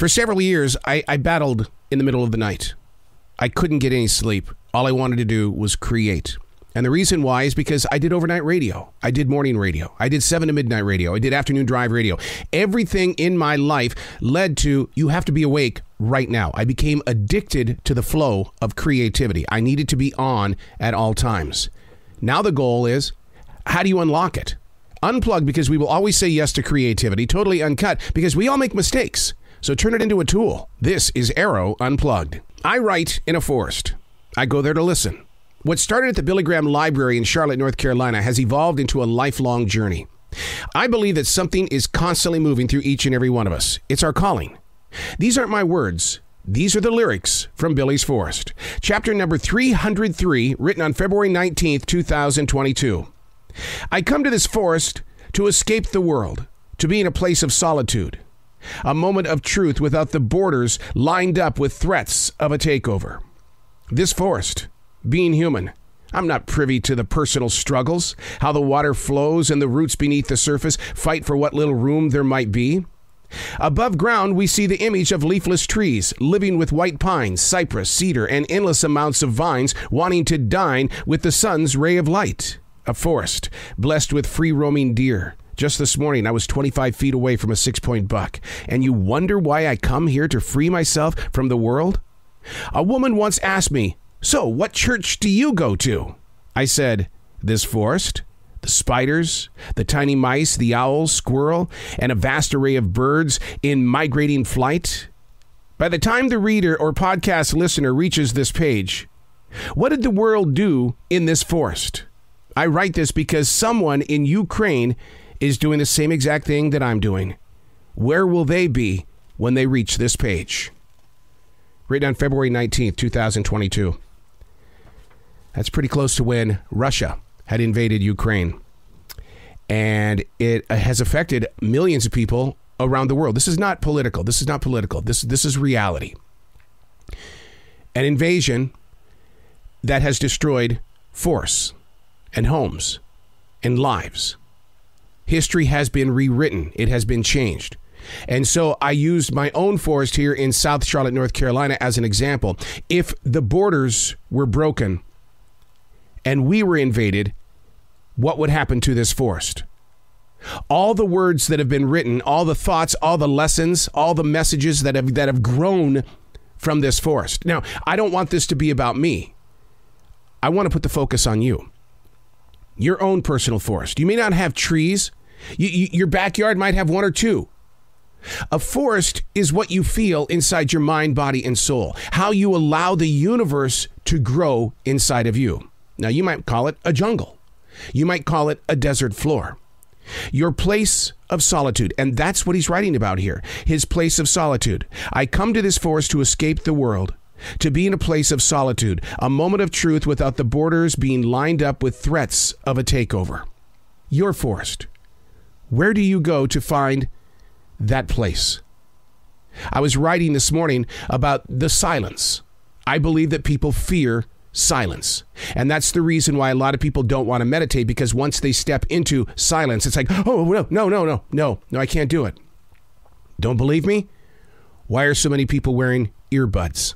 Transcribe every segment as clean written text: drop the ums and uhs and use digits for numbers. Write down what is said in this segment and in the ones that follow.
For several years, I battled in the middle of the night. I couldn't get any sleep. All I wanted to do was create. And the reason why is because I did overnight radio. I did morning radio. I did 7 to midnight radio. I did afternoon drive radio. Everything in my life led to you have to be awake right now. I became addicted to the flow of creativity. I needed to be on at all times. Now the goal is, how do you unlock it? Unplugged, because we will always say yes to creativity. Totally Uncut, because we all make mistakes. So turn it into a tool. This is Arroe Unplugged. I write in a forest. I go there to listen. What started at the Billy Graham Library in Charlotte, North Carolina, has evolved into a lifelong journey. I believe that something is constantly moving through each and every one of us. It's our calling. These aren't my words. These are the lyrics from Billy's Forest. Chapter number 303, written on February 19th, 2022. I come to this forest to escape the world, to be in a place of solitude. A moment of truth without the borders lined up with threats of a takeover. This forest, being human, I'm not privy to the personal struggles, how the water flows and the roots beneath the surface fight for what little room there might be. Above ground, we see the image of leafless trees, living with white pines, cypress, cedar, and endless amounts of vines wanting to dine with the sun's ray of light. A forest blessed with free-roaming deer. Just this morning, I was 25 feet away from a 6-point buck. And you wonder why I come here to free myself from the world? A woman once asked me, "So, what church do you go to?" I said, "This forest, the spiders, the tiny mice, the owl, squirrel, and a vast array of birds in migrating flight." By the time the reader or podcast listener reaches this page, what did the world do in this forest? I write this because someone in Ukraine is doing the same exact thing that I'm doing. Where will they be when they reach this page? Written on February 19th, 2022. That's pretty close to when Russia had invaded Ukraine. And it has affected millions of people around the world. This is not political. This is reality. An invasion that has destroyed forests and homes and lives. History has been rewritten. It has been changed. And so I used my own forest here in South Charlotte, North Carolina as an example. If the borders were broken and we were invaded, what would happen to this forest? All the words that have been written, all the thoughts, all the lessons, all the messages that have grown from this forest. Now, I don't want this to be about me. I want to put the focus on you. Your own personal forest. You may not have trees. Your backyard might have one or two. A forest is what you feel inside your mind, body, and soul. How you allow the universe to grow inside of you. Now, you might call it a jungle. You might call it a desert floor. Your place of solitude. And that's what he's writing about here. His place of solitude. I come to this forest to escape the world, to be in a place of solitude, a moment of truth without the borders being lined up with threats of a takeover. Your forest. Where do you go to find that place? I was writing this morning about the silence. I believe that people fear silence. And that's the reason why a lot of people don't want to meditate, because once they step into silence, it's like, oh, no, I can't do it. Don't believe me? Why are so many people wearing earbuds?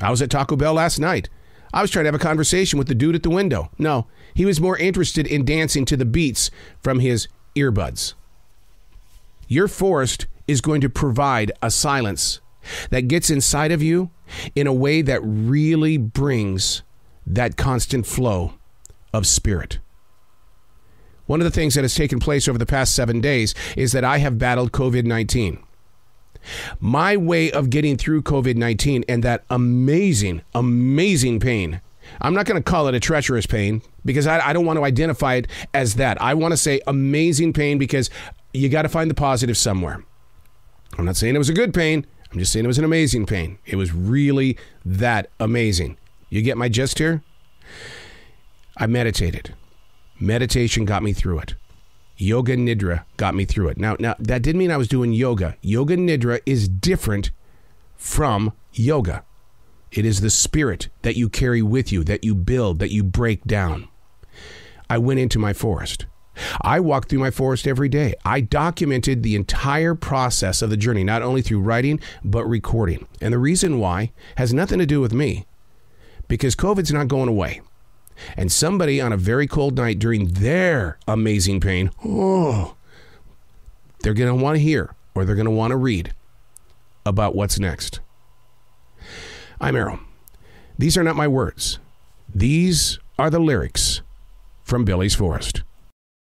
I was at Taco Bell last night. I was trying to have a conversation with the dude at the window. No, he was more interested in dancing to the beats from his earbuds. Your forest is going to provide a silence that gets inside of you in a way that really brings that constant flow of spirit. One of the things that has taken place over the past 7 days is that I have battled COVID-19. My way of getting through COVID-19 and that amazing pain, I'm not going to call it a treacherous pain because I don't want to identify it as that. I want to say amazing pain because you got to find the positive somewhere. I'm not saying it was a good pain. I'm just saying it was an amazing pain. It was really that amazing. You get my gist here? I meditated. Meditation got me through it. Yoga Nidra got me through it. Now that didn't mean I was doing yoga. Yoga Nidra is different from yoga. It is the spirit that you carry with you, that you build, that you break down. I went into my forest. I walked through my forest every day. I documented the entire process of the journey, not only through writing, but recording. And the reason why has nothing to do with me, because COVID's not going away. And somebody on a very cold night during their amazing pain, they're going to want to hear, or they're going to want to read about what's next. I'm Arroe. These are not my words. These are the lyrics from Billy's Forest.